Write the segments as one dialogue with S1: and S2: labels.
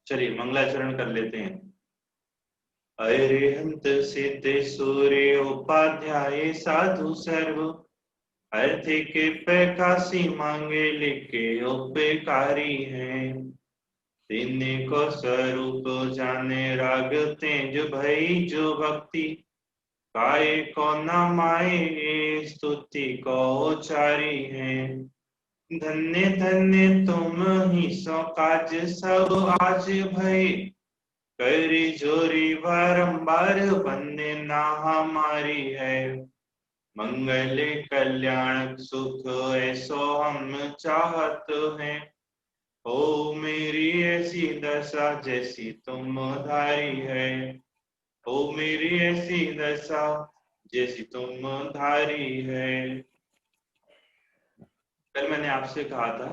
S1: चलिए मंगलाचरण कर लेते हैं। अरिहंत सिद्ध सूर्य उपाध्याय साधु सर्व, अर्थी के प्रकाशी मांगे लिखे उपकारी हैं। तिन्हीं को स्वरूप जाने राग तेज भई जो भक्ति, काय को न माए स्तुति को उचारी है। धन्य धन्य तुम ही सो काज सब आज भय, करी जोरी बारंबार बंदे ना हमारी है। मंगल कल्याण सुख ऐसो हम चाहत हैं, ओ मेरी ऐसी दशा जैसी तुम धारी है। ओ मेरी ऐसी दशा जैसी तुम धारी है। कल मैंने आपसे कहा था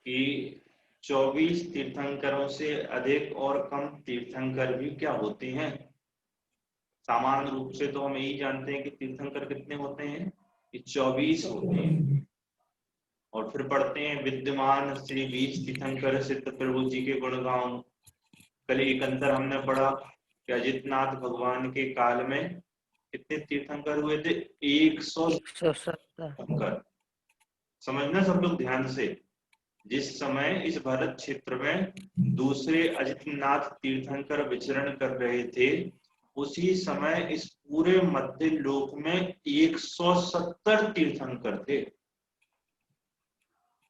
S1: कि 24 तीर्थंकरों से अधिक और कम तीर्थंकर भी क्या होते हैं। सामान्य रूप से तो हम यही जानते हैं कि तीर्थंकर कितने होते हैं, कि 24 होते हैं। और फिर पढ़ते हैं विद्यमान श्री 20 तीर्थंकर सिद्ध प्रभु जी के गुण गाऊं। कल एक अंतर हमने पढ़ा कि अजितनाथ भगवान के काल में कितने तीर्थंकर हुए थे, 170 तीर्थंकर। समझना सब लोग ध्यान से, जिस समय इस भारत क्षेत्र में दूसरे अजितनाथ तीर्थंकर विचरण कर रहे थे, उसी समय इस पूरे मध्य लोक में 170 तीर्थंकर थे।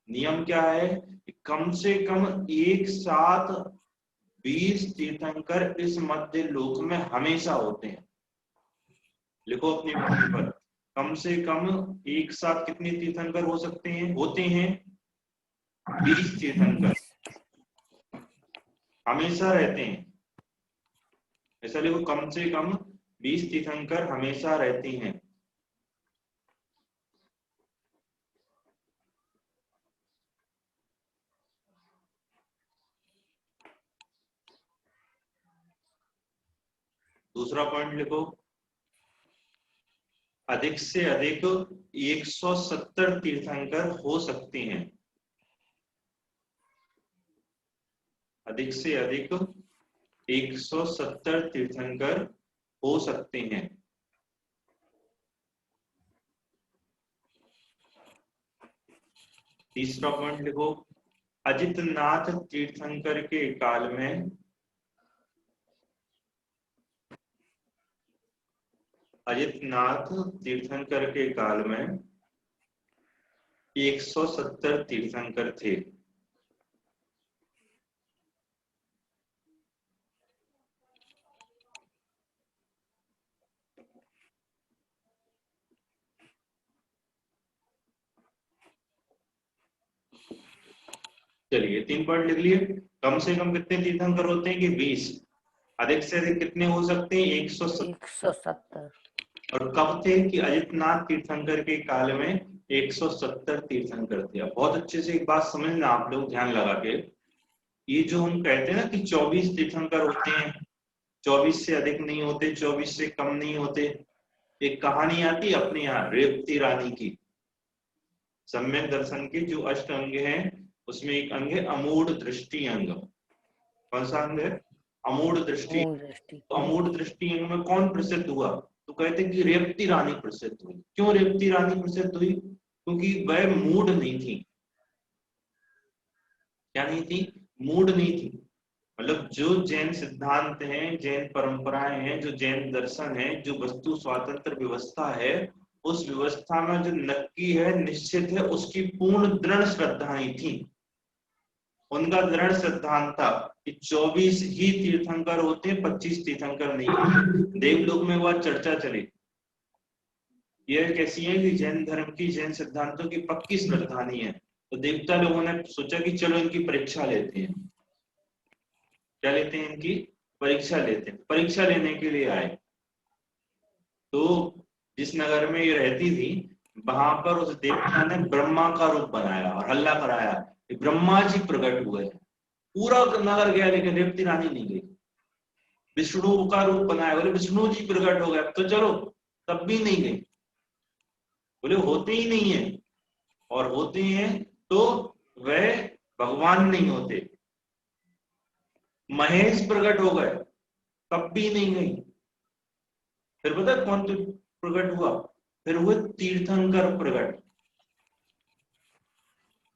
S1: नियम क्या है कि कम से कम एक साथ 20 तीर्थंकर इस मध्य लोक में हमेशा होते हैं। लिखो अपनी पृथ्वी पर, कम से कम एक साथ कितने तीर्थंकर हो सकते हैं, होते हैं 20 तीर्थंकर हमेशा रहते हैं। ऐसा लिखो, कम से कम 20 तीर्थंकर हमेशा रहते हैं। दूसरा पॉइंट लिखो, अधिक से अधिक 170 तीर्थंकर हो सकते हैं। अधिक से अधिक 170 तीर्थंकर हो सकते हैं। तीसरा पॉइंट लिखो, अजितनाथ तीर्थंकर के काल में अजितनाथ तीर्थंकर के काल में 170 तीर्थंकर थे। चलिए 3 पॉइंट लिख लिए। कम से कम कितने तीर्थंकर होते हैं कि 20, अधिक से अधिक कितने हो सकते हैं 170। और कब थे कि अजितनाथ तीर्थंकर के काल में 170 तीर्थंकर थे। अब बहुत अच्छे से एक बात समझना आप लोग ध्यान लगा के, ये जो हम कहते हैं ना कि 24 तीर्थंकर होते हैं, 24 से अधिक नहीं होते, 24 से कम नहीं होते। एक कहानी आती है अपने यहाँ रेवती रानी की। सम्यक दर्शन के जो अष्ट अंग हैं उसमें एक अंग है अमूढ़ दृष्टि अंग। कौन सा अंग है, अमूढ़ दृष्टि। तो अमूढ़ दृष्टि अंग में कौन प्रसिद्ध हुआ, तो कहते हैं कि रेवती रानी प्रसिद्ध हुई। क्यों रेवती रानी प्रसिद्ध हुई, क्योंकि वह मूढ़ नहीं थी। क्या नहीं थी, मूढ़ नहीं थी। मतलब जो जैन सिद्धांत हैं, जैन परंपराएं हैं, जो जैन दर्शन है, जो वस्तु स्वातंत्र व्यवस्था है, उस व्यवस्था में जो नक्की है, निश्चित है, उसकी पूर्ण दृढ़ श्रद्धाएं थी। उनका दृढ़ सिद्धांत था कि 24 ही तीर्थंकर होते हैं, 25 तीर्थंकर नहीं होते। देवलोक में वह चर्चा चली, यह कैसी है कि जैन धर्म की, जैन सिद्धांतों की पक्की श्रद्धा नहीं है। तो देवता लोगों ने सोचा कि चलो इनकी परीक्षा लेते हैं। क्या लेते हैं, इनकी परीक्षा लेते हैं। परीक्षा लेने के लिए आए तो जिस नगर में ये रहती थी वहां पर उस देवता ने ब्रह्मा का रूप बनाया और हल्ला कराया कि ब्रह्मा जी प्रकट हुए। पूरा नगर गया लेकिन रेवती रानी नहीं गई। विष्णु का रूप बनाया, बोले विष्णु जी प्रकट हो गए, तो चलो, तब भी नहीं गई। बोले होते ही नहीं है, और होते हैं तो वह भगवान नहीं होते। महेश प्रकट हो गए, कभी नहीं गई। फिर पता है कौन प्रकट हुआ? फिर हुए तीर्थंकर प्रकट।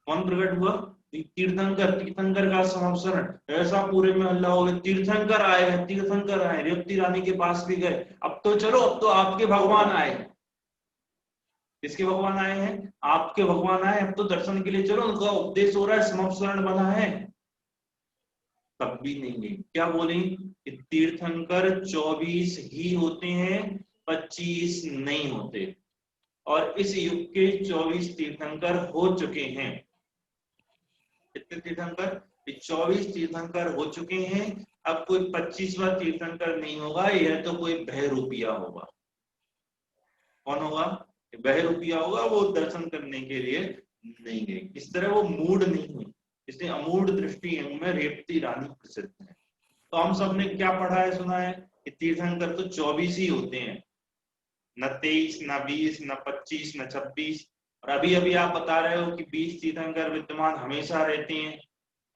S1: कौन प्रकट हुआ? तीर्थंकर। तीर्थंकर का संवत्सरण, ऐसा पूरे में हल्ला हो गया, तीर्थंकर आए हैं, तीर्थंकर आए। रेवती रानी के पास भी गए, अब तो चलो, अब तो आपके भगवान आए। किसके भगवान आए हैं? आपके भगवान आए, अब तो दर्शन के लिए चलो, उनका उपदेश हो रहा है, संवत्सरण बना है। तब भी नहीं गई। क्या बोली? कि तीर्थंकर 24 ही होते हैं, 25 नहीं होते। और इस युग के 24 तीर्थंकर हो चुके हैं। कितने तीर्थंकर? 24 तीर्थंकर हो चुके हैं। अब कोई 25वां तीर्थंकर नहीं होगा, यह तो कोई बहरूपिया होगा। कौन होगा? बहरूपिया होगा। वो दर्शन करने के लिए नहीं गए, इस तरह वो मूड नहीं हुई, इसलिए अमूढ़ दृष्टि में रेवती रानी प्रसिद्ध है। तो हम सबने क्या पढ़ा है, सुना है कि तीर्थंकर तो 24 ही होते हैं, न 23, न 20, न 25, न 26। और अभी अभी आप बता रहे हो कि 20 तीर्थंकर विद्यमान हमेशा रहते हैं,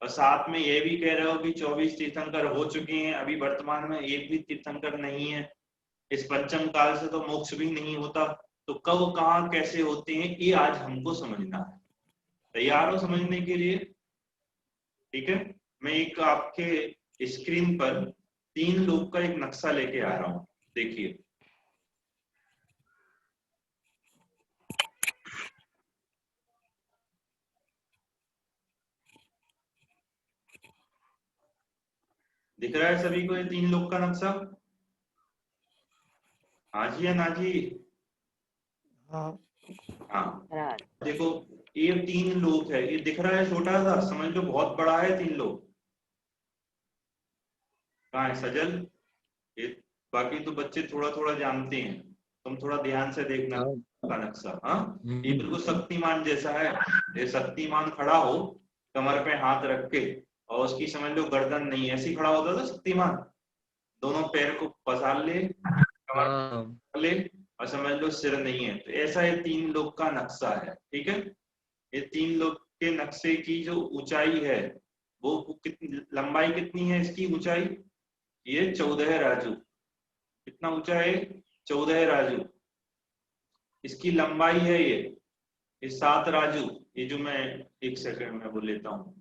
S1: और साथ में ये भी कह रहे हो कि 24 तीर्थंकर हो चुके हैं, अभी वर्तमान में एक भी तीर्थंकर नहीं है। इस पंचम काल से तो मोक्ष भी नहीं होता, तो कब कहाँ कैसे होते हैं, ये आज हमको समझना है। तैयार हो समझने के लिए? ठीक है, मैं एक आपके स्क्रीन पर 3 लोग का एक नक्शा लेके आ रहा हूं, देखिए। दिख रहा है सभी को ये 3 लोग का नक्शा? हाँ जी या ना जी? हाँ, देखो, ये 3 लोग है, ये दिख रहा है छोटा सा, समझ लो बहुत बड़ा है 3 लोग। कहाँ है सजल? ये बाकी तो बच्चे थोड़ा थोड़ा जानते हैं, तुम थोड़ा ध्यान से देखना का नक्शा। हाँ, ये बिल्कुल शक्तिमान जैसा है। ये शक्तिमान खड़ा हो कमर पे हाथ रख के, और उसकी समझ लो गर्दन नहीं, ऐसी खड़ा होता था शक्तिमान, दोनों पैर को पसार ले, कमर ले, और समझ लो सिर नहीं है। तो ऐसा ये 3 लोग का नक्शा है। ठीक है, ये 3 लोग के नक्शे की जो ऊंचाई है, वो कितनी, लंबाई कितनी है इसकी ऊंचाई? ये 14 राजू। कितना ऊंचा है? 14 राजू। इसकी लंबाई है ये 7 राजू। ये जो मैं एक सेकंड में वो लेता हूँ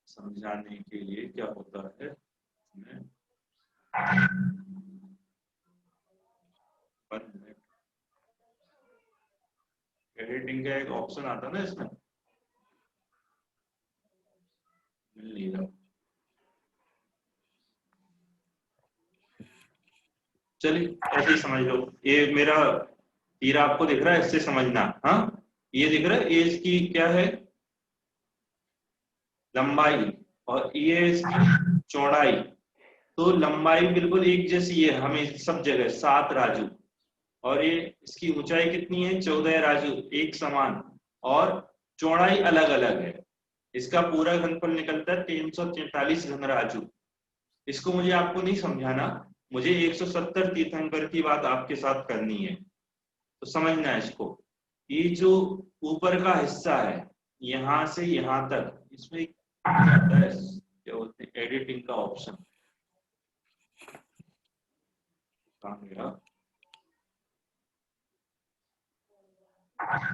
S1: समझाने के लिए क्या होता है। एडिटिंग का एक ऑप्शन आता ना इसमें, मिल नहीं रहा। चलिए ऐसे ही समझ लो, ये मेरा तीर आपको दिख रहा है, इससे समझना। हाँ, ये दिख रहा है, ये इसकी क्या है? लंबाई, और ये इसकी चौड़ाई। तो लंबाई बिल्कुल एक जैसी है हमें सब जगह, 7 राजू। और ये इसकी ऊंचाई कितनी है? 14 राजू, एक समान। और चौड़ाई अलग अलग है। इसका पूरा घनफल निकलता है 343 घन राजू। इसको मुझे आपको नहीं समझाना, मुझे 170 तीर्थंकर की बात आपके साथ करनी है, तो समझना है इसको। ये जो ऊपर का हिस्सा है, यहां से यहां तक, इसमें क्या बोलते हैं, एडिटिंग का ऑप्शन कहाँ गया?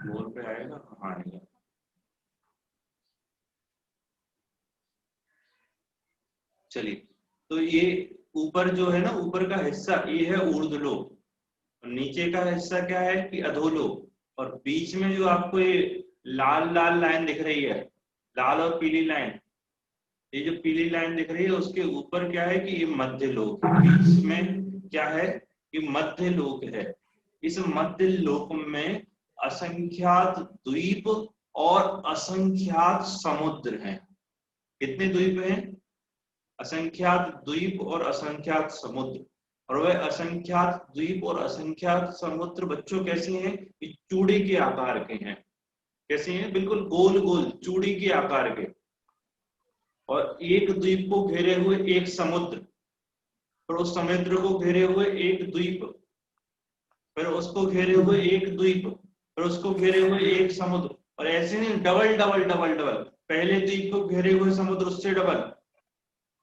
S1: बोर्ड पे आएगा, हाँ आएगा। चलिए, तो ये ऊपर जो है ना, ऊपर का हिस्सा ये है ऊर्ध्वलोक, और नीचे का हिस्सा क्या है कि अधोलोक। और बीच में जो आपको ये लाल लाल लाइन दिख रही है, लाल और पीली लाइन, ये जो पीली लाइन दिख रही है उसके ऊपर क्या है कि ये मध्य लोक है। बीच में क्या है कि मध्य लोक है। इस मध्य लोक में असंख्यात द्वीप और असंख्यात समुद्र हैं। कितने द्वीप हैं? असंख्यात द्वीप और असंख्यात समुद्र। और वह असंख्यात द्वीप और असंख्यात समुद्र बच्चों कैसे हैं? चूड़ी के आकार के हैं। कैसे हैं? बिल्कुल गोल गोल चूड़ी के आकार के। और एक द्वीप को घेरे हुए एक समुद्र, फिर उस समुद्र को घेरे हुए एक द्वीप, फिर उसको घेरे हुए एक द्वीप, फिर उसको घेरे हुए एक समुद्र। और ऐसे नहीं, डबल डबल डबल डबल, पहले द्वीप को घेरे हुए समुद्र उससे डबल,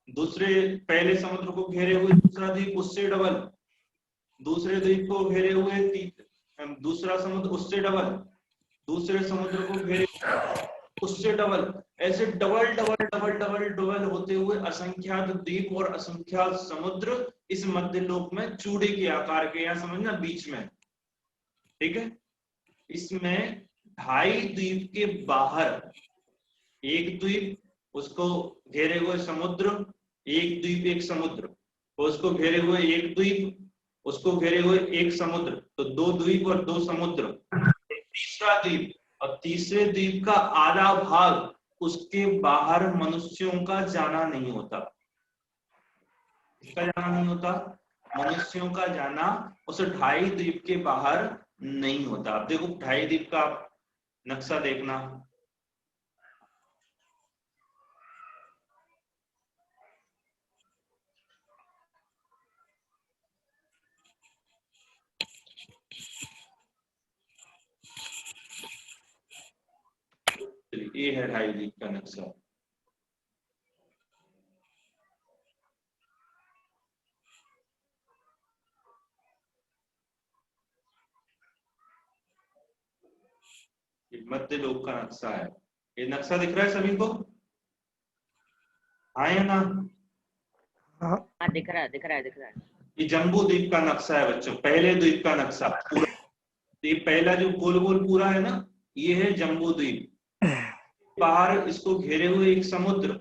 S1: दूसरे पहले समुद्र को घेरे हुए दूसरा द्वीप उससे डबल, दूसरे द्वीप को घेरे हुए दूसरा समुद्र उससे डबल, दूसरे समुद्र को घेरे उससे डबल, ऐसे double double double double double होते हुए असंख्यात द्वीप और असंख्यात समुद्र इस मध्य लोक में चूड़े के आकार के, यहाँ समझना बीच में, ठीक है। इसमें 2.5 द्वीप के बाहर एक द्वीप, उसको घेरे हुए समुद्र, एक द्वीप एक समुद्र, उसको घेरे हुए एक द्वीप, उसको घेरे हुए एक समुद्र, तो 2 द्वीप और 2 समुद्र। तीसरा द्वीप और तीसरे द्वीप का आधा भाग, उसके बाहर मनुष्यों का जाना नहीं होता। किसका जाना नहीं होता? मनुष्यों का जाना उस 2.5 द्वीप के बाहर नहीं होता। अब देखो 2.5 द्वीप का नक्शा देखना, ये है 2.5 द्वीप का नक्शा। मध्य लोक का नक्शा है, ये नक्शा दिख रहा है सभी को? हाँ या ना?
S2: हाँ दिख रहा है, दिख रहा है, दिख रहा है।
S1: ये जम्बू द्वीप का नक्शा है बच्चों, पहले द्वीप का नक्शा पूरा। ये पहला जो गोल गोल पूरा है ना, ये है जम्बू द्वीप। बाहर इसको घेरे हुए एक समुद्र,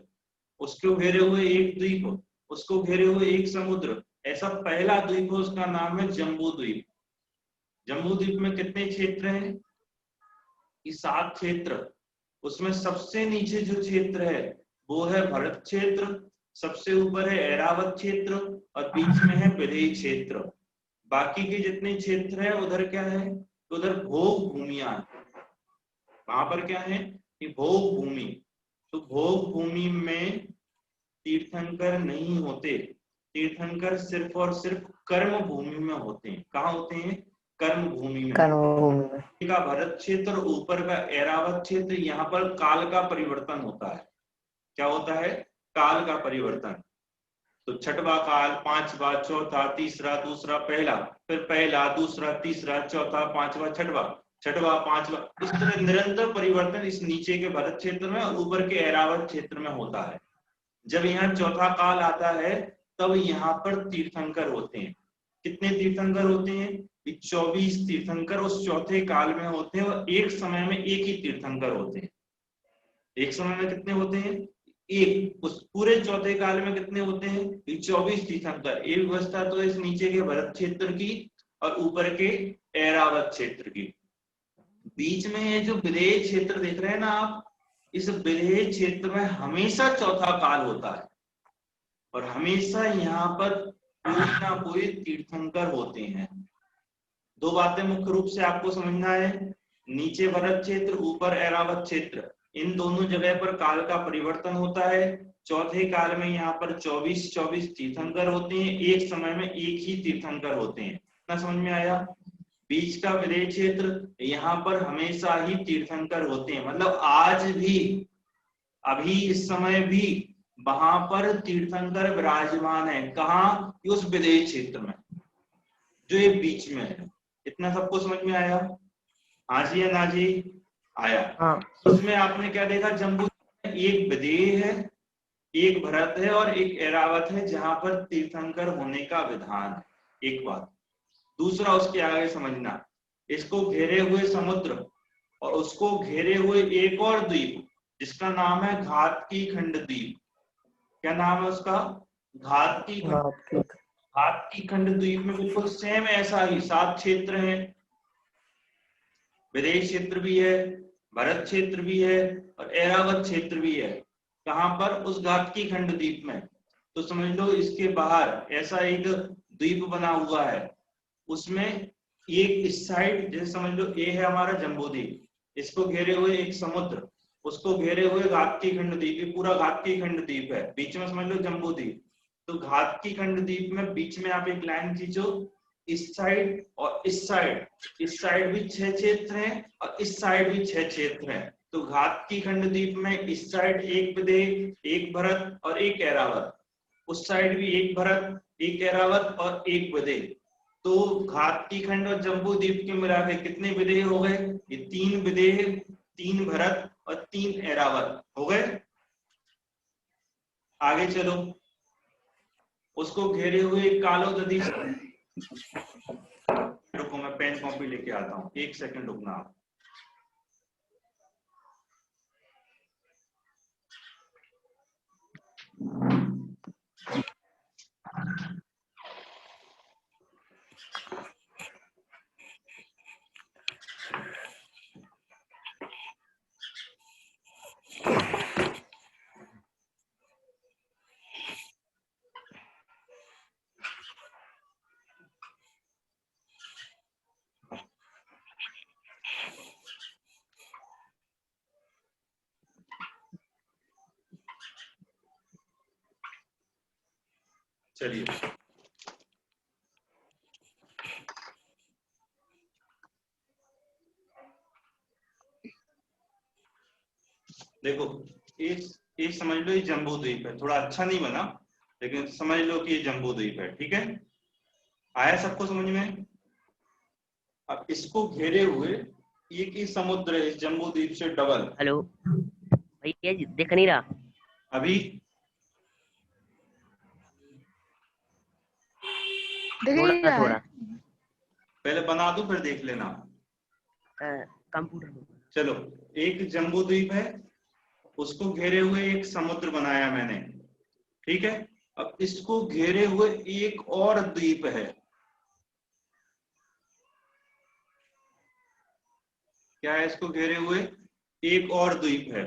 S1: उसको घेरे हुए एक द्वीप, उसको घेरे हुए एक समुद्र, ऐसा पहला द्वीप है, उसका नाम है जम्बू द्वीप। जम्बू द्वीप में कितने क्षेत्र हैं? ये 7 क्षेत्र। उसमें सबसे नीचे जो क्षेत्र है वो है भरत क्षेत्र, सबसे ऊपर है ऐरावत क्षेत्र और बीच में है विदेह क्षेत्र। बाकी के जितने क्षेत्र हैं उधर क्या है? उधर भोग भूमियां, वहां पर क्या है? ये भोग भूमि। तो भोग भूमि में तीर्थंकर नहीं होते, तीर्थंकर सिर्फ और सिर्फ कर्म भूमि में होते हैं। कहाँ होते हैं? कर्म भूमि में। का भरत क्षेत्र, ऊपर का ऐरावत क्षेत्र, यहाँ पर काल का परिवर्तन होता है। क्या होता है? काल का परिवर्तन। तो छठवां काल, पांचवा, चौथा, तीसरा, दूसरा, पहला, फिर पहला, दूसरा, तीसरा, चौथा, पांचवा, छठवा, छठवा, पांचवा, इस तरह निरंतर परिवर्तन इस नीचे के भरत क्षेत्र में और ऊपर के ऐरावत क्षेत्र में होता है। जब यहाँ चौथा काल आता है तब यहाँ पर तीर्थंकर होते हैं। कितने तीर्थंकर होते हैं? 24 तीर्थंकर उस चौथे काल में होते हैं और एक समय में एक ही तीर्थंकर होते हैं। एक समय में कितने होते हैं? एक। उस पूरे चौथे काल में कितने होते हैं? 24 तीर्थंकर। एक व्यवस्था तो इस नीचे के भरत क्षेत्र की और ऊपर के ऐरावत क्षेत्र की। बीच में ये जो विदेह क्षेत्र देख रहे हैं ना आप, इस विदेह क्षेत्र में हमेशा चौथा काल होता है और हमेशा यहाँ पर कोई ना कोई तीर्थंकर होते हैं। 2 बातें मुख्य रूप से आपको समझना है, नीचे भरत क्षेत्र, ऊपर ऐरावत क्षेत्र, इन दोनों जगह पर काल का परिवर्तन होता है। चौथे काल में यहाँ पर 24 तीर्थंकर होते हैं, एक समय में एक ही तीर्थंकर होते हैं। इतना समझ में आया? बीच का विदेह क्षेत्र, यहाँ पर हमेशा ही तीर्थंकर होते हैं, मतलब आज भी, अभी इस समय भी वहां पर तीर्थंकर विराजमान है। कहाँ? उस विदेह क्षेत्र में जो ये बीच में है। इतना सबको समझ में आया? हाँ जी या ना जी? आया।
S2: हाँ।
S1: उसमें आपने क्या देखा? जम्बू एक विदेह है, एक भरत है और एक ऐरावत है जहां पर तीर्थंकर होने का विधान है। एक बात। दूसरा उसके आगे समझना, इसको घेरे हुए समुद्र और उसको घेरे हुए एक और द्वीप जिसका नाम है घातकी खंड द्वीप। क्या नाम है उसका? घातकी खंड। घातकी खंड द्वीप में बिल्कुल सेम ऐसा ही 7 क्षेत्र हैं। विदेह क्षेत्र भी है, भरत क्षेत्र भी है और ऐरावत क्षेत्र भी है। कहां पर? उस घातकी खंड द्वीप में। तो समझ लो इसके बाहर ऐसा एक द्वीप बना हुआ है, उसमें एक इस साइड, जैसे समझ लो ये है हमारा जम्बू द्वीप, इसको घेरे हुए एक समुद्र, उसको घेरे हुए घातकी खंड द्वीप, ये पूरा घातकी खंड द्वीप है, बीच में समझ लो जम्बू द्वीप। तो घातकी खंड द्वीप में बीच में आप एक लाइन खींचो, इस साइड और इस साइड भी 6 क्षेत्र हैं और इस साइड भी 6 क्षेत्र हैं। तो घातकी खंड द्वीप में इस साइड एक विदेह, एक भरत और एक ऐरावत, उस साइड भी एक भरत, एक ऐरावत और एक विदेह। तो घाती खंड और जम्बू द्वीप के मिला के कितने विदेह हो गए? ये 3 विदेह, 3 भरत और 3 ऐरावत हो गए। आगे चलो, उसको घेरे हुए कालो नदी। रुको मैं पेन कॉपी लेके आता हूँ, 1 सेकंड रुकना आप। चलिए, देखो एक समझ लो ये जम्बू द्वीप है। थोड़ा अच्छा नहीं बना, लेकिन समझ लो कि ये जम्बू द्वीप है। ठीक है, आया सबको समझ में? अब इसको घेरे हुए एक ही समुद्र है इस जम्बू द्वीप से डबल।
S2: हेलो भैया जी, दिख नहीं रहा
S1: अभी
S2: थोड़ा थोड़ा
S1: पहले बना दूं फिर देख लेना।
S2: कंप्यूटर।
S1: चलो, एक जम्बू द्वीप है, उसको घेरे हुए एक समुद्र बनाया मैंने। ठीक है, अब इसको घेरे हुए एक और द्वीप है। क्या है? इसको घेरे हुए एक और द्वीप है।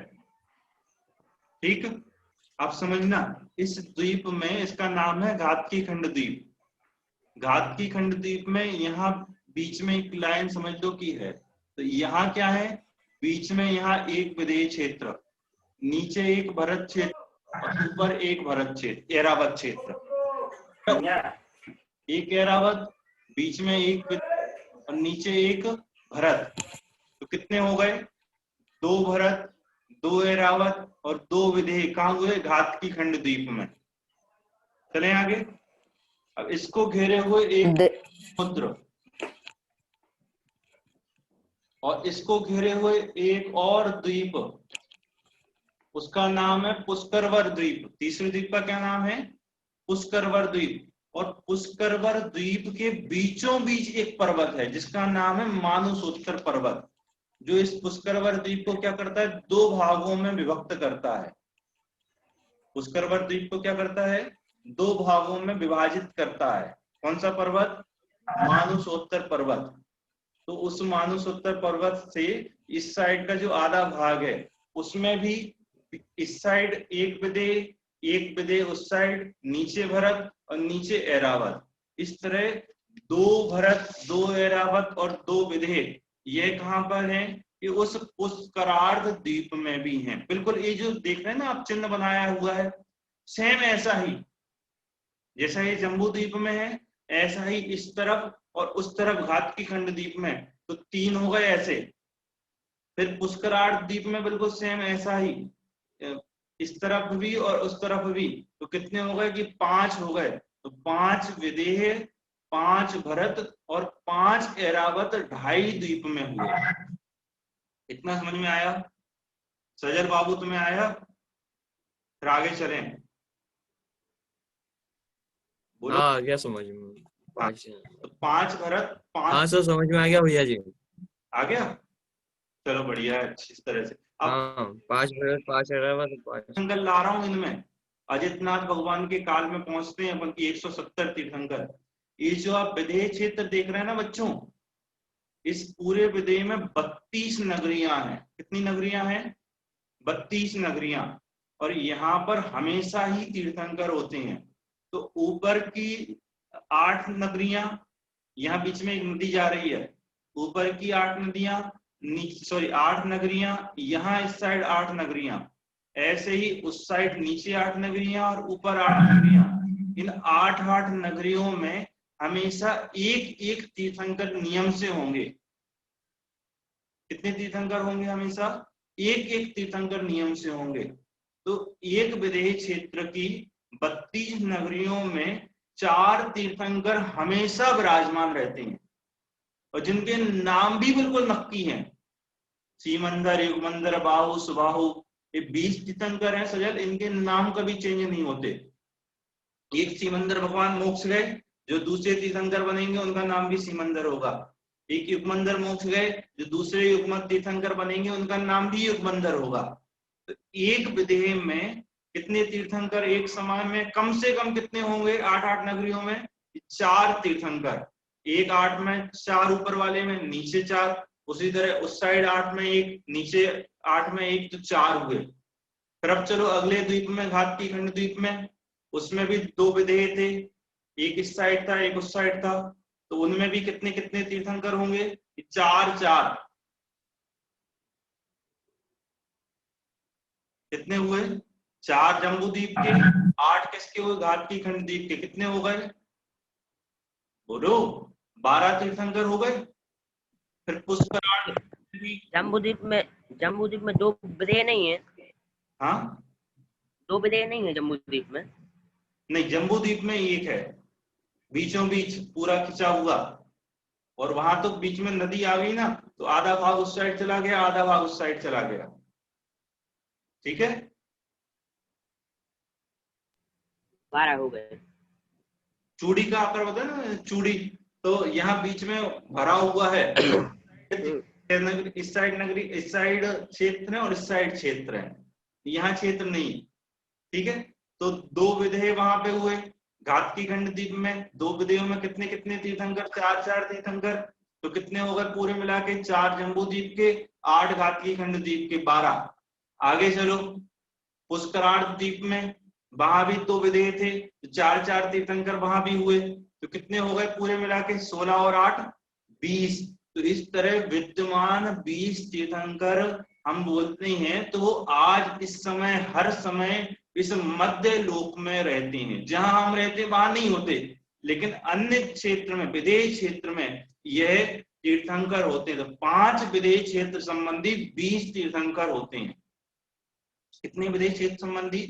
S1: ठीक, अब समझना, इस द्वीप में इसका नाम है घातकी खंड द्वीप। घातकी खंड द्वीप में यहाँ बीच में एक लाइन समझ लो की है। तो यहाँ क्या है? बीच में यहाँ एक विदेह क्षेत्र, नीचे एक भरत क्षेत्र और ऊपर एक भरत क्षेत्र, ऐरावत क्षेत्र। एक ऐरावत, बीच में एक और नीचे एक भरत। तो कितने हो गए? 2 भरत, 2 ऐरावत और 2 विदेह। कहाँ हुए? घातकी खंड द्वीप में। चले आगे। अब इसको घेरे हुए एक समुद्र और इसको घेरे हुए एक और द्वीप, उसका नाम है पुष्करवर द्वीप। तीसरे द्वीप का क्या नाम है? पुष्करवर द्वीप। और पुष्करवर द्वीप के बीचों बीच एक पर्वत है जिसका नाम है मानुसोत्तर पर्वत, जो इस पुष्करवर द्वीप को क्या करता है? 2 भागों में विभक्त करता है। पुष्करवर द्वीप को क्या करता है? 2 भागों में विभाजित करता है। कौन सा पर्वत? मानुसोत्तर पर्वत। तो उस मानुसोत्तर पर्वत से इस साइड का जो आधा भाग है उसमें भी इस साइड एक विदेह उस साइड, नीचे भरत और नीचे ऐरावत। इस तरह 2 भरत, 2 ऐरावत और 2 विदेह ये कहां पर है? कि उस पुष्करार्ध द्वीप में भी हैं। बिल्कुल ये जो देख रहे हैं ना आप, चिन्ह बनाया हुआ है, सेम ऐसा ही जैसा ये जम्बू द्वीप में है, ऐसा ही इस तरफ और उस तरफ घातकी खंड द्वीप में। तो 3 हो गए ऐसे। फिर पुष्करार्ध द्वीप में बिल्कुल सेम ऐसा ही, इस तरफ भी और उस तरफ भी। तो कितने हो गए? कि 5 हो गए। तो 5 विदेह, 5 भरत और 5 ऐरावत 2.5 द्वीप में हुए। इतना समझ में आया? सजल बाबू तुम्हें आया? फिर आगे चलें। बोलो।
S3: हाँ, आ गया समझ में।
S1: तो 5 भरत, 5
S3: हाँ सर, समझ में आ गया भैया जी।
S1: आ गया? चलो बढ़िया है, अच्छी तरह से। अब
S3: हाँ, 5 भरत, 5 ऐरावत, 5।
S1: तीर्थंकर ला रहा हूं इनमें। अजितनाथ भगवान के काल में पहुंचते हैं अपन की 170 तीर्थंकर। ये जो आप विदेह क्षेत्र देख रहे हैं ना बच्चों, इस पूरे विदेह में 32 नगरियां हैं। कितनी नगरियां हैं? 32 नगरियां। और यहाँ पर हमेशा ही तीर्थंकर होते हैं। तो ऊपर की 8 नगरियां, यहाँ बीच में एक नदी जा रही है, ऊपर की 8 नदियां, नीचे 8 नगरियां, यहाँ इस साइड 8 नगरियां, ऐसे ही उस साइड नीचे 8 नगरियां और ऊपर 8 नगरियां। इन 8 नगरियों में हमेशा एक एक तीर्थंकर नियम से होंगे। कितने तीर्थंकर होंगे? हमेशा एक एक तीर्थंकर नियम से होंगे। तो एक विदेह क्षेत्र की 32 नगरियों में 4 तीर्थंकर हमेशा विराजमान रहते हैं और जिनके नाम भी बिल्कुल नक्की हैं। सीमंदर, युगमंदर, बाहु, सुबाहु, ये 20 तीर्थंकर हैं सजल, इनके नाम कभी चेंज नहीं होते। एक सीमंदर भगवान मोक्ष गए, जो दूसरे तीर्थंकर बनेंगे उनका नाम भी सीमंदर होगा। एक युगमंदर मोक्ष गए, जो दूसरे युगमत तीर्थंकर बनेंगे उनका नाम भी युगमंदर होगा। तो एक विदेह में कितने तीर्थंकर एक समय में कम से कम कितने होंगे? 8-8 नगरियों में 4 तीर्थंकर, एक 8 में 4 ऊपर वाले में, नीचे 4, उसी तरह उस साइड 8 में 1, नीचे 8 में 1, तो 4 हुए। फिर अब चलो अगले द्वीप में, घाटकी खंड द्वीप में, उसमें भी 2 विदेह थे, एक इस साइड था एक उस साइड था, तो उनमें भी कितने कितने तीर्थंकर होंगे? 4-4। कितने हुए? 4 जम्बू द्वीप के, 8 किसके हुए? घाटकी खंड द्वीप के। कितने हो गए? बोलो। 12 तीर्थंकर हो गए। फिर पुष्कर
S2: जम्बूद्वीप में 2 विदेह नहीं है?
S1: हाँ,
S2: 2 विदेह नहीं है जम्बूद्वीप में?
S1: नहीं, जम्बू द्वीप में एक है, बीचों बीच पूरा खिंचा हुआ, और वहां तो बीच में नदी आ गई ना, तो आधा भाग उस साइड चला गया, आधा भाग उस साइड चला गया। ठीक है,
S2: 12 हो गए।
S1: चूड़ी का आकर बता ना, चूड़ी, तो यहाँ बीच में भरा हुआ है। इस साइड नगरी, इस साइड क्षेत्र है और इस साइड क्षेत्र है, यहाँ क्षेत्र नहीं। ठीक है, तो 2 विदेह वहां पे हुए। घाटकी खंड द्वीप में 2 विदेहों में कितने कितने तीर्थंकर? 4-4 तीर्थंकर। तो कितने हो गए पूरे मिला के? 4 जम्बू द्वीप के, 8 घाटकी खंड द्वीप के, 12। आगे चलो, पुष्करार्ध द्वीप में वहां भी 2 विदेह थे, तो 4-4 तीर्थंकर वहां भी हुए। तो कितने हो गए पूरे मिला के? 16 और 8, 20। तो इस तरह विद्यमान 20 तीर्थंकर हम बोलते हैं, तो वो आज इस समय हर समय इस मध्य लोक में रहते हैं। जहां हम रहते वहां नहीं होते, लेकिन अन्य क्षेत्र में, विदेश क्षेत्र में यह तीर्थंकर होते हैं। तो 5 विदेश क्षेत्र संबंधी 20 तीर्थंकर होते हैं। कितने विदेश क्षेत्र संबंधी?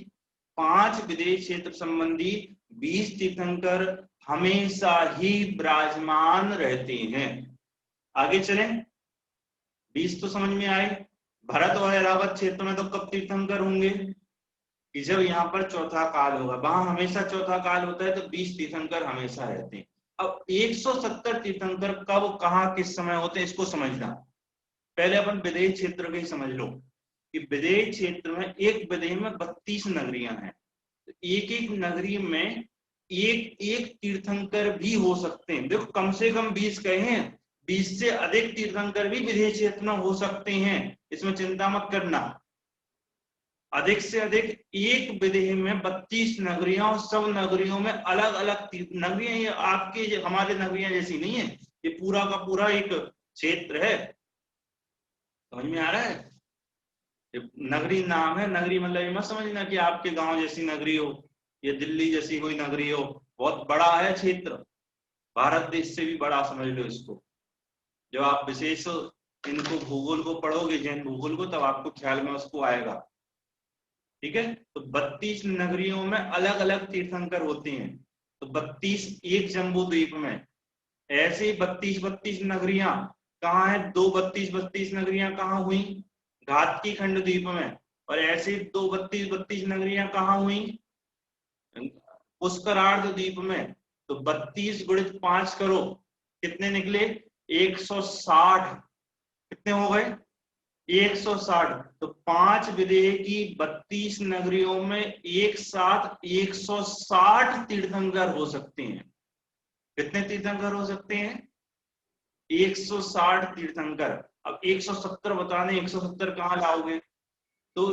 S1: 5 विदेश क्षेत्र संबंधी 20 तीर्थंकर हमेशा ही विराजमान रहते हैं। आगे चलें, 20 तो समझ में आए। भरत और ऐरावत क्षेत्र में तो कब तीर्थंकर होंगे? कि जब यहाँ पर चौथा काल होगा, वहां हमेशा चौथा काल होता है, तो 20 तीर्थंकर हमेशा रहते हैं। अब 170 तीर्थंकर कब, कहाँ, किस समय होते हैं, इसको समझना। पहले अपन विदेश क्षेत्र के ही समझ लो कि विदेश क्षेत्र में एक विदेह में 32 नगरियां हैं, तो एक एक नगरी में एक एक तीर्थंकर भी हो सकते हैं। देखो, कम से कम 20 कहे हैं, 20 से अधिक तीर्थंकर भी विदेश क्षेत्र में हो सकते हैं, इसमें चिंता मत करना। अधिक से अधिक एक विदेह में 32 नगरियां, और सब नगरियों में अलग अलग नगरियां। ये आपके हमारे नगरियां जैसी नहीं है, ये पूरा का पूरा एक क्षेत्र है। समझ में आ रहा है? नगरी नाम है, नगरी मतलब ये मत समझना कि आपके गांव जैसी नगरी हो, ये दिल्ली जैसी कोई नगरी हो। बहुत बड़ा है क्षेत्र, भारत देश से भी बड़ा समझ लो इसको। जब आप विशेष इनको भूगोल को पढ़ोगे, जैन भूगोल को, तब आपको ख्याल में उसको आएगा। ठीक है, तो 32 नगरियों में अलग अलग तीर्थंकर होते हैं। तो 32 एक जम्बू द्वीप में, ऐसे 32 नगरियां कहाँ है? 2 32 नगरियां कहाँ हुई? घाटकी खंड द्वीप में। और ऐसे 2 32 नगरियां कहाँ हुई? पुष्करार्ध द्वीप में। तो 32 गुणित 5 करो, कितने निकले? 160। कितने हो गए? 160। तो 5 विदेह की 32 नगरियों में एक साथ 160 तीर्थंकर हो सकते हैं। कितने तीर्थंकर हो सकते हैं? 160 तीर्थंकर। अब 170 बताने, 170 कहाँ लाओगे? तो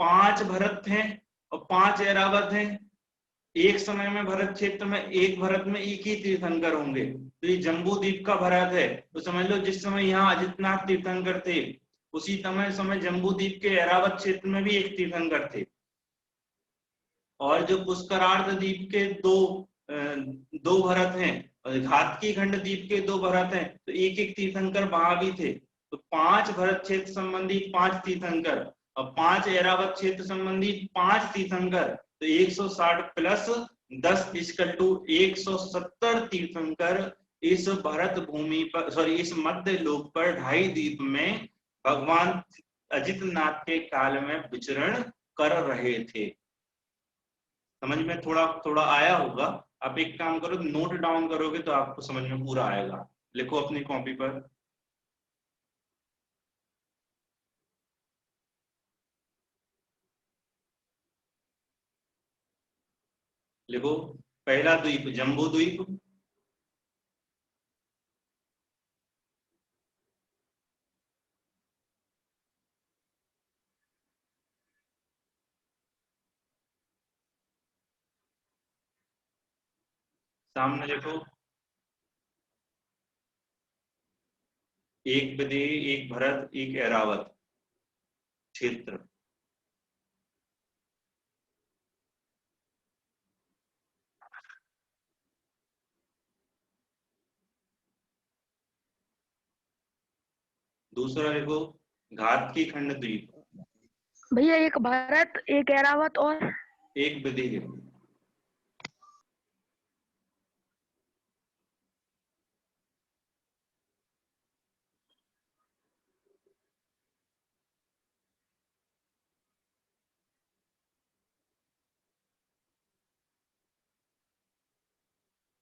S1: 5 भरत हैं और 5 ऐरावत हैं। एक समय में भरत क्षेत्र में, एक भरत में एक ही तीर्थंकर होंगे। तो ये जम्बू द्वीप का भरत है, तो समझ लो जिस समय यहाँ अजितनाथ तीर्थंकर थे, उसी समय जम्बू द्वीप के ऐरावत क्षेत्र में भी एक तीर्थंकर थे। और जो पुष्करार्ध द्वीप के दो भरत हैं, और घाटकी खंड द्वीप के 2 भरत हैं, तो एक एक तीर्थंकर वहां भी थे। तो 5 भरत क्षेत्र संबंधी 5 तीर्थंकर और 5 ऐरावत क्षेत्र संबंधी 5 तीर्थंकर, तो 160 प्लस 10 इक्वल टू 170 तीर्थंकर इस भरत भूमि पर, सॉरी, इस मध्य लोक पर 2.5 द्वीप में भगवान अजितनाथ के काल में विचरण कर रहे थे। समझ में थोड़ा थोड़ा आया होगा। आप एक काम करो, नोट डाउन करोगे तो आपको समझ में पूरा आएगा। लिखो अपनी कॉपी पर। लिखो, पहला द्वीप जम्बू द्वीप, सामने लिखो, एक विदेह, एक भरत, एक ऐरावत क्षेत्र। दूसरा लिखो, घात की खंड द्वीप,
S4: भैया एक भारत, एक ऐरावत और
S1: एक विदेह।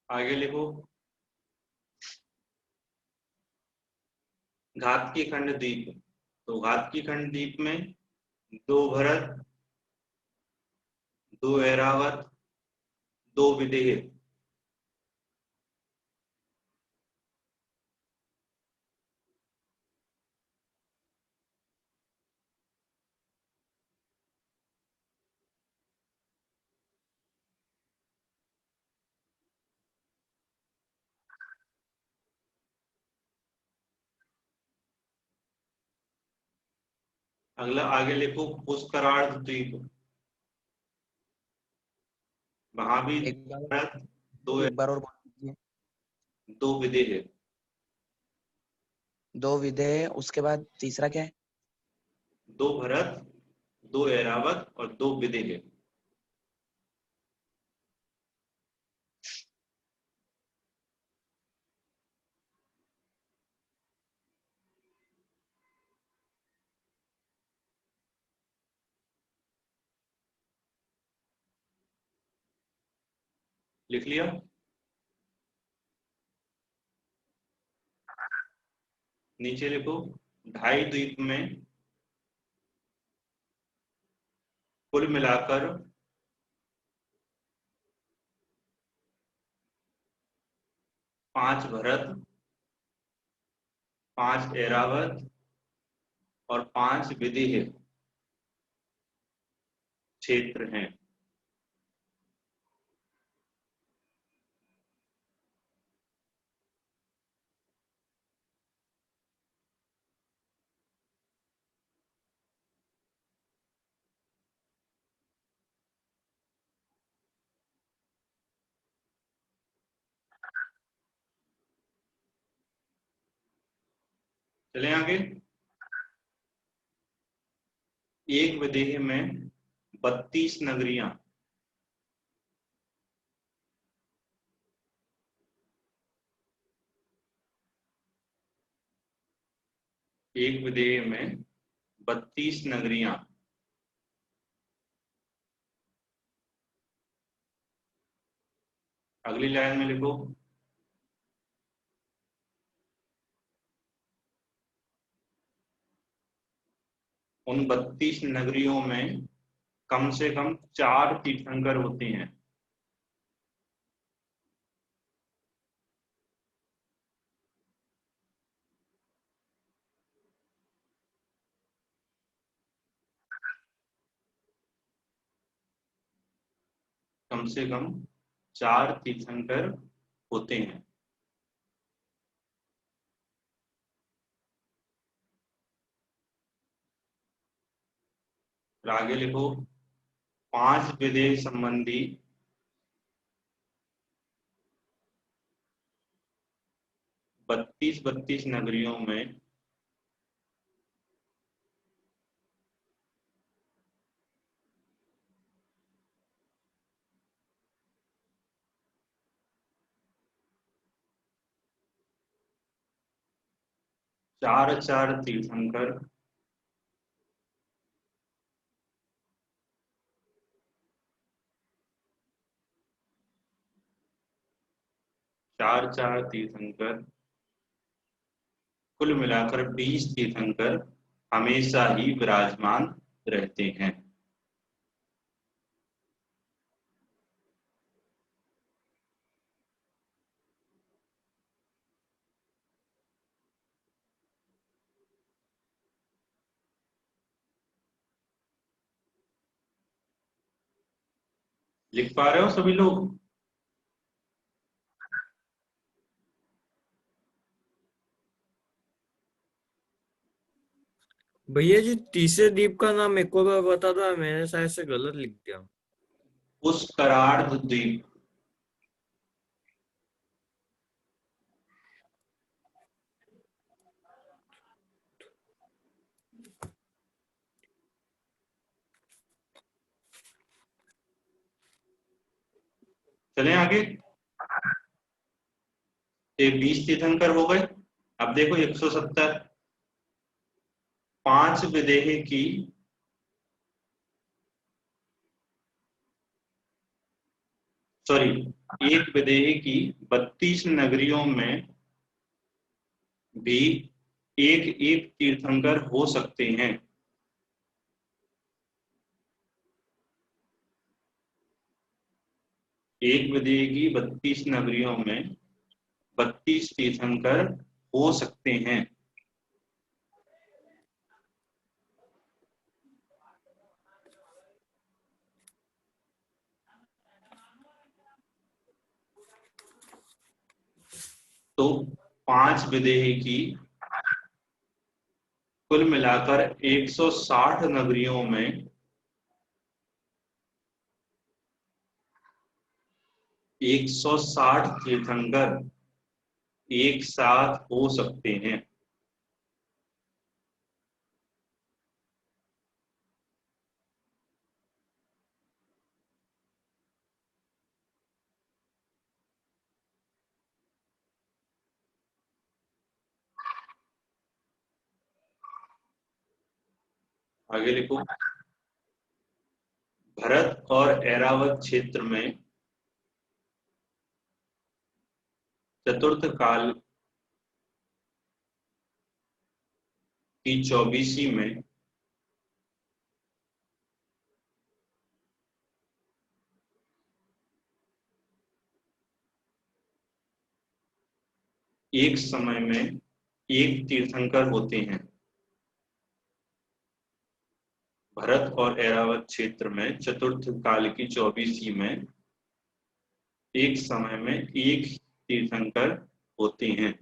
S1: आगे लिखो, घात की खंड द्वीप। तो घात की खंड द्वीप में 2 भरत, 2 ऐरावत, 2 विदेह। अगला आगे लिखो, पुष्करार्ध द्वीप, वहां भी
S5: एक बार
S1: भरत, 2
S5: एक बार और बोल दीजिए।
S1: 2 विदेह।
S5: 2 विधेय, उसके बाद तीसरा क्या है?
S1: 2 भरत, 2 ऐरावत और 2 विदेह। लिख लिया? नीचे लिखो, 2.5 द्वीप में कुल मिलाकर 5 भरत, 5 ऐरावत और 5 विदेह क्षेत्र हैं। चले आगे। एक विदेह में 32 नगरियां, एक विदेह में 32 नगरियां। अगली लाइन में लिखो, उन 32 नगरियों में कम से कम 4 तीर्थंकर होते हैं। कम से कम 4 तीर्थंकर होते हैं। और आगे लिखो, 5 विदेह संबंधी 32 नगरियों में 4 तीर्थंकर, चार तीर्थंकर, कुल मिलाकर 20 तीर्थंकर हमेशा ही विराजमान रहते हैं। लिख पा रहे हो सभी लोग?
S3: भैया जी तीसरे द्वीप का नाम एक और बार बता दो, मैंने शायद से गलत लिख दिया।
S1: पुष्करार्ध द्वीप। चलें आगे। ये 20 तीर्थंकर हो गए। अब देखो 170, 5 विदेह की सॉरी 1 विदेह की 32 नगरियों में भी एक एक तीर्थंकर हो सकते हैं। एक विदेह की 32 नगरियों में 32 तीर्थंकर हो सकते हैं। तो 5 विदेह की कुल मिलाकर 160 नगरियों में 160 तीर्थंकर एक साथ हो सकते हैं। आगे लिखो। भरत और ऐरावत क्षेत्र में चतुर्थ काल की 24वीं में एक समय में एक तीर्थंकर होते हैं। भरत और ऐरावत क्षेत्र में चतुर्थ काल की 24वीं में एक समय में एक तीर्थंकर होते हैं।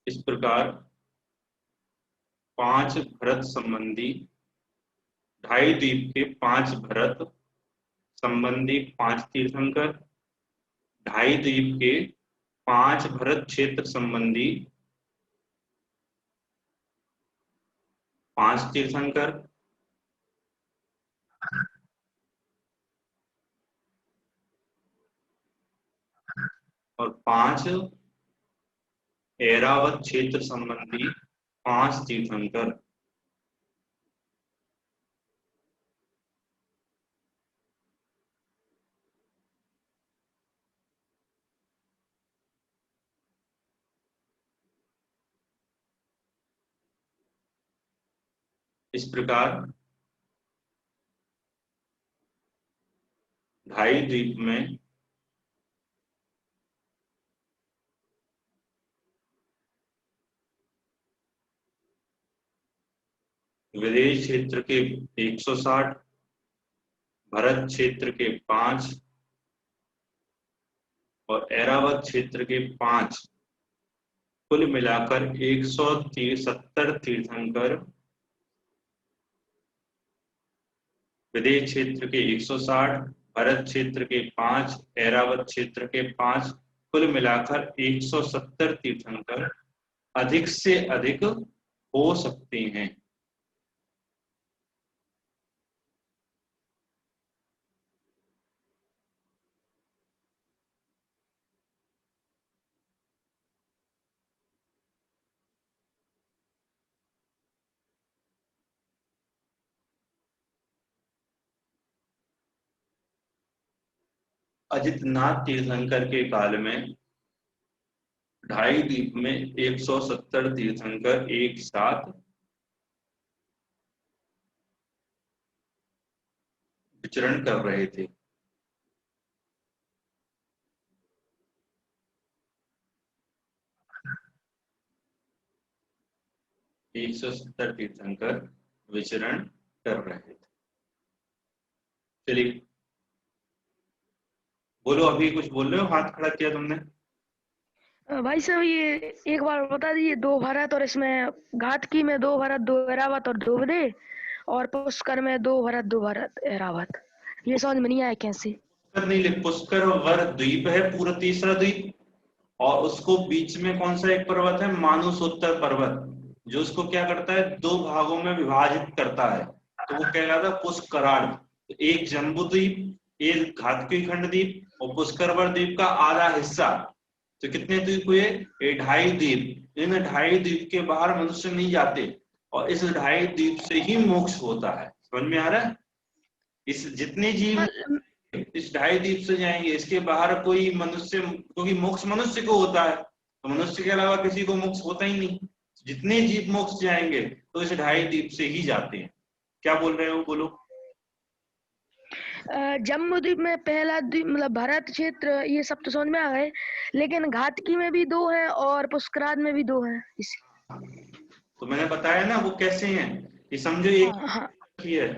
S1: इस प्रकार 5 भरत संबंधी, 2.5 द्वीप के 5 भरत संबंधी 5 तीर्थंकर, 2.5 द्वीप के 5 भरत क्षेत्र संबंधी 5 तीर्थंकर, और 5 ऐरावत क्षेत्र संबंधी 5 तीर्थंकर। इस प्रकार 2.5 द्वीप में विदेश क्षेत्र के 160, भरत क्षेत्र के 5 और ऐरावत क्षेत्र के 5, कुल मिलाकर 170 तीर्थंकर विदेश क्षेत्र के 160, भरत क्षेत्र के 5, ऐरावत क्षेत्र के 5, कुल मिलाकर 170 तीर्थंकर अधिक से अधिक हो सकते हैं। अजितनाथ तीर्थंकर के काल में 2.5 द्वीप में 170 तीर्थंकर एक साथ विचरण कर रहे थे। एक 170 तीर्थंकर विचरण कर रहे थे। चलिए बोलो, अभी कुछ बोल रहे हो, हाथ खड़ा किया तुमने।
S4: भाई साहब ये एक बार बता दीजिए, 2 भरत और इसमें घातकी में 2 भरत 2 ऐरावत और 2 विदेह, और पुष्कर में 2 भरत 2 भरत ऐरावत, ये समझ में नहीं आया कैसे।
S1: नहीं लिख, पुष्कर वर द्वीप है पूरा तीसरा द्वीप, और उसको बीच में कौन सा एक पर्वत है, मानुसोत्तर पर्वत, जो उसको क्या करता है 2 भागों में विभाजित करता है, तो वो क्या कहता है पुष्करार्ध। तो एक जम्बू द्वीप, एक घातकी खंड द्वीप और पुष्करवर द्वीप का आधा हिस्सा, तो कितने द्वीप हुए, ये 2.5 द्वीप। इन 2.5 द्वीप के बाहर मनुष्य नहीं जाते, और इस 2.5 द्वीप से ही मोक्ष होता है। समझ में आ रहा है? इस जितने जीव इस 2.5 द्वीप से जाएंगे, इसके बाहर कोई मनुष्य, क्योंकि मोक्ष मनुष्य को होता है, तो मनुष्य के अलावा किसी को मोक्ष होता ही नहीं। जितने जीव मोक्ष जाएंगे तो इस 2.5 द्वीप से ही जाते हैं। क्या बोल रहे हो, बोलो।
S4: जम्बू द्वीप में पहला द्वीप मतलब भारत क्षेत्र, ये सब तो समझ में आ गए, लेकिन घातकी में भी 2 हैं और पुष्करार्ध में भी 2 हैं।
S1: तो मैंने बताया ना वो कैसे हैं, ये समझो एक
S4: हाँ।
S1: है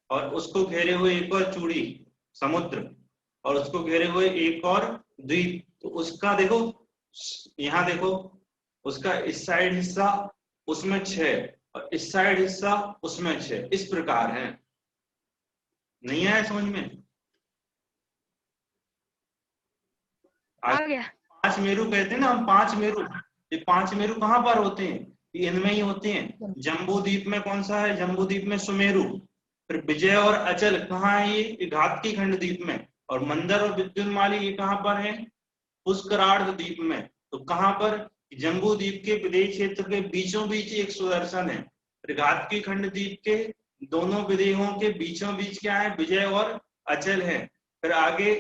S1: और उसको घेरे हुए एक और चूड़ी समुद्र, और उसको घेरे हुए एक और द्वीप, तो उसका देखो, यहाँ देखो, उसका इस साइड हिस्सा उसमें 6 और इस साइड हिस्सा उसमें 6, इस प्रकार है। नहीं आया समझ में?
S4: आ गया।
S1: 5 मेरु कहते हैं ना हम, 5 मेरु। ये 5 मेरु कहाँ पर होते हैं, ये इनमें ही होते हैं। जम्बू द्वीप में कौन सा है, जम्बू द्वीप में सुमेरु। फिर विजय और अचल कहाँ है, ये घातकी खंड द्वीप में। और मंदर और विद्युन्माली ये कहाँ पर है, पुष्करार्ध द्वीप में। तो कहाँ पर, जम्बू द्वीप के विदेह क्षेत्र के बीचों बीच एक सुदर्शन है। फिर घातकी खंड द्वीप के दोनों विदेहों के बीचों बीच क्या है, विजय और अचल है। फिर आगे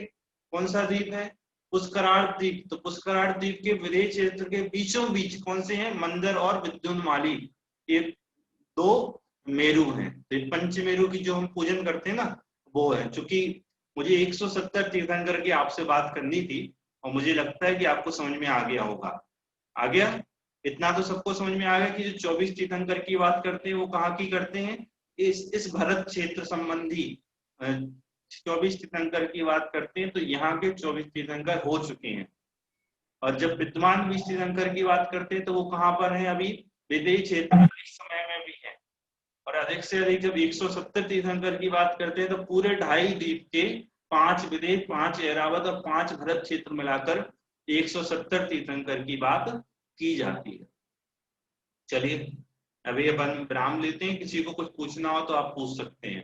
S1: कौन सा द्वीप है, पुष्करार्ध द्वीप। तो पुष्करार्ध द्वीप के विदेह क्षेत्र के बीचों बीच कौन से हैं, मंदर और विद्युन्माली, ये 2 मेरु हैं। तो पंचमेरु की जो हम पूजन करते हैं ना, वो है। चूंकि मुझे 170 तीर्थंकर की आपसे बात करनी थी, और मुझे लगता है कि आपको समझ में आ गया होगा। आ गया? इतना तो सबको समझ में आ गया कि जो 24 तीर्थंकर की बात करते हैं वो कहाँ की करते हैं, इस भरत क्षेत्र संबंधी 24 तीर्थंकर की बात करते हैं, तो यहाँ के 24 तीर्थंकर हो चुके हैं। और जब विद्वान 20 तीर्थंकर की बात करते हैं तो वो कहाँ पर है, अभी विदेही क्षेत्र इस समय में भी है। और अधिक से अधिक जब 170 तीर्थंकर की बात करते हैं तो पूरे 2.5 द्वीप के 5 विदेह, 5 ऐरावत और 5 भरत क्षेत्र मिलाकर 170 तीर्थंकर की बात की जाती है। चलिए अभी अपन विराम लेते हैं, किसी को कुछ पूछना हो तो आप पूछ सकते हैं।